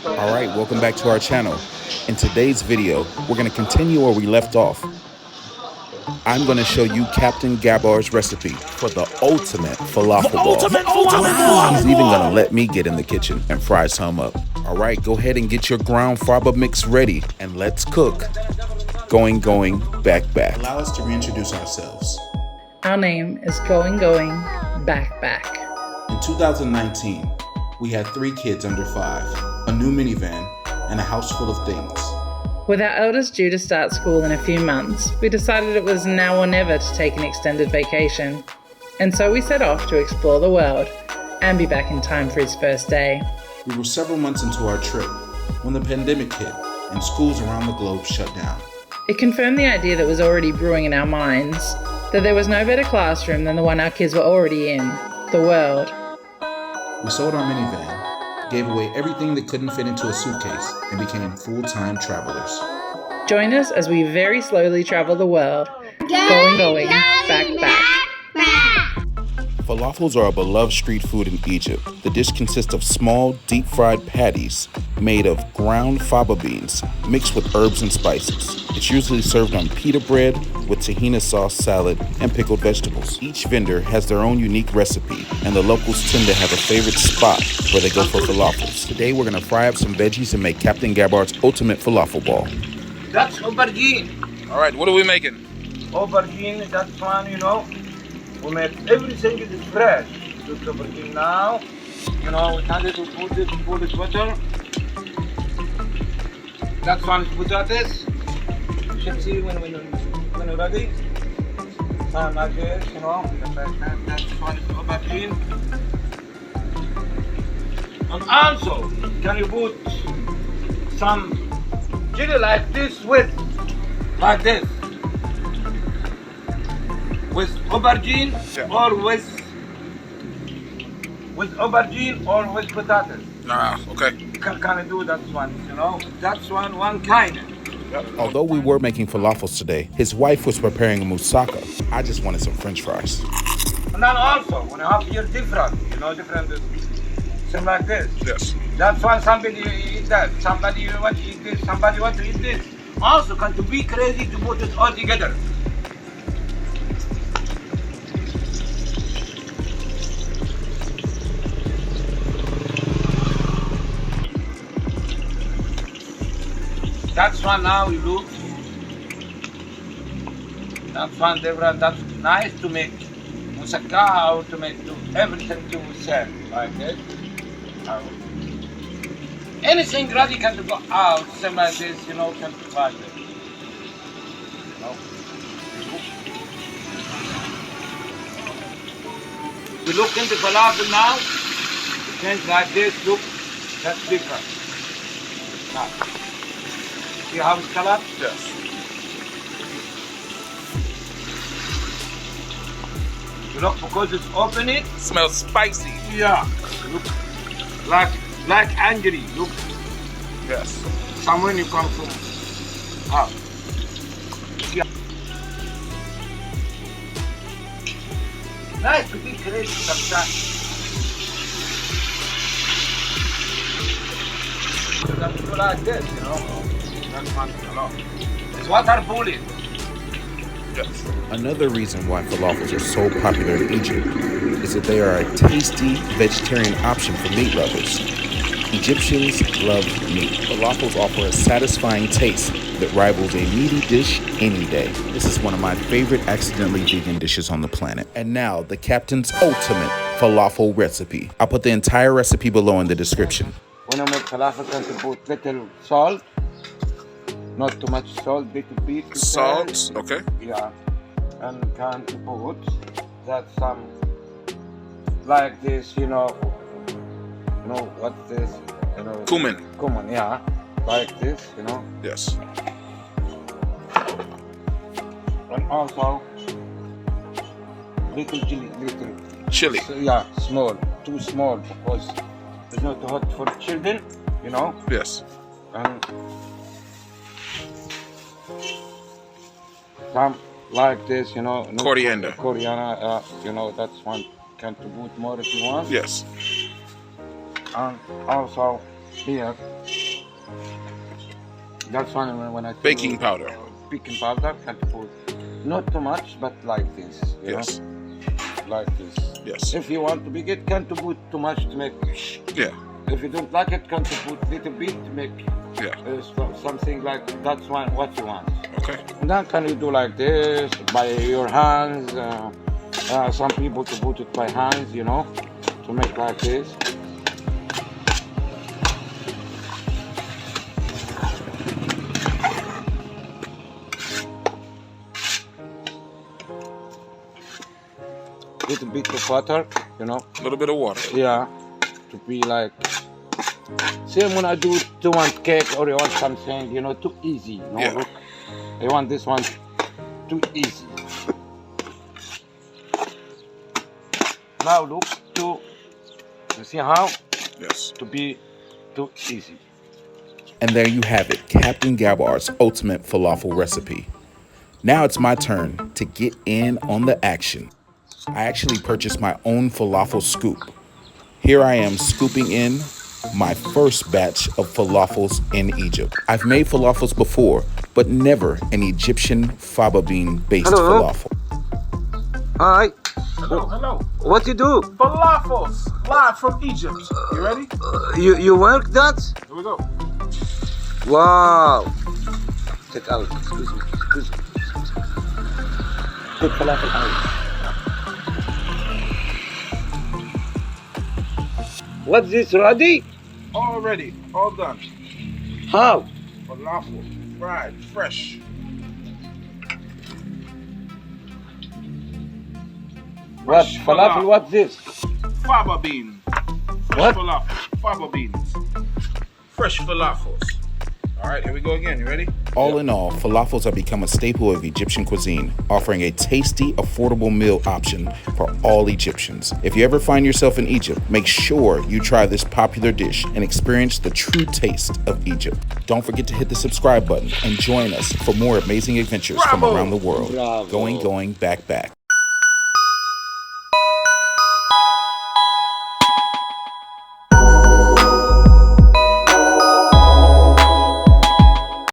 Alright, welcome back to our channel. In today's video, we're going to continue where we left off. I'm going to show you Captain Gabbar's recipe for the ultimate falafel ball. He's even going to let me get in the kitchen and fry some up. Alright, go ahead and get your ground faba mix ready and let's cook. Going, Back. Allow us to reintroduce ourselves. Our name is GoingGoing.BackBack. In 2019, we had 3 kids under 5, a new minivan, and a house full of things. With our eldest due to start school in a few months, we decided it was now or never to take an extended vacation. And so we set off to explore the world and be back in time for his first day. We were several months into our trip when the pandemic hit and schools around the globe shut down. It confirmed the idea that was already brewing in our minds, that there was no better classroom than the one our kids were already in, the world. We sold our minivan, gave away everything that couldn't fit into a suitcase, and became full-time travelers. Join us as we very slowly travel the world, going, back. Falafels are a beloved street food in Egypt. The dish consists of small, deep-fried patties made of ground faba beans mixed with herbs and spices. It's usually served on pita bread with tahina sauce, salad, and pickled vegetables. Each vendor has their own unique recipe, and the locals tend to have a favorite spot where they go for falafels. Today, we're going to fry up some veggies and make Captain Gabbar's ultimate falafel ball. That's aubergine. All right, what are we making? Aubergine, that's one, we make everything is fresh. Look aubergine now. We can do put it butter. That's one is potatoes. You should see when you're ready. Like this, that's one is aubergine. And also, can you put some chili like this like this? With aubergine or with aubergine or with potatoes. Okay. Can I do that one, That's one kind. Although we were making falafels today, his wife was preparing a moussaka. I just wanted some French fries. And then also, when you have here different, different, something like this. Yes. That's why somebody eat that, somebody want to eat this, somebody want to eat this. Also, can to be crazy to put it all together. That's one now you look. That's one different. That's nice to make moussaka or to make everything to sell like this. Anything ready can go out, same like this, can provide it. We look into falafel now. Things like this, look, that's different. Now. See how it's colored? Yes. You look, because it's open it. Smells spicy. Yeah. Look, like angry. Look. Yes. Somewhere you come from. Ah. Yeah. Nice to be crazy sometimes. That's like this, It's water boiling. Yes. Another reason why falafels are so popular in Egypt is that they are a tasty vegetarian option for meat lovers. Egyptians love meat. Falafels offer a satisfying taste that rivals a meaty dish any day. This is one of my favorite accidentally vegan dishes on the planet. And now, the Captain's ultimate falafel recipe. I'll put the entire recipe below in the description. When I make falafel, can put little salt. Not too much salt, little bit. Salt, okay. Yeah. And can put that some like this, what's this? Cumin. Cumin, yeah. Like this, Yes. And also little chili, Chili. So, yeah, small, too small because it's not hot for children, Yes. And some like this, Coriander. Coriander, that's one. Can to put more if you want. Yes. And also Here. That's when I Baking powder. Baking powder, can't put not too much, but like this. You Yes. know? Like this. Yes. If you want to be it, can't put too much to make. Yeah. If you don't like it, can't put little bit to make Yeah. something like that's what you want. Okay. And then can you do like this by your hands? Some people to put it by hands, you know, to make like this. Little bit of water, you know. A little bit of water. Yeah, to be like same when I do want cake or you want something, you know, too easy. You know, Yeah. look, I want this one too easy. Now look to you see how Yes. to be too easy. And there you have it, Captain Gabar's ultimate falafel recipe. Now it's my turn to get in on the action. I actually purchased my own falafel scoop. Here I am scooping in my first batch of falafels in Egypt. I've made falafels before, but never an Egyptian faba bean based Hello. falafel. Hi, Hello. what you do? Falafels, live from Egypt. You ready? You work that? Here we go. Wow. Take out. Excuse me. Take falafel out. What's this ready? All ready, all done. How? Falafel, fried, fresh. What? Fresh Falafel, what's this? Faba bean. Fresh What? falafel, faba beans. Fresh falafels. All right, here we go again. You ready? All in all, falafels have become a staple of Egyptian cuisine, offering a tasty, affordable meal option for all Egyptians. If you ever find yourself in Egypt, make sure you try this popular dish and experience the true taste of Egypt. Don't forget to hit the subscribe button and join us for more amazing adventures from Bravo! around the world. Bravo. Going, back, back.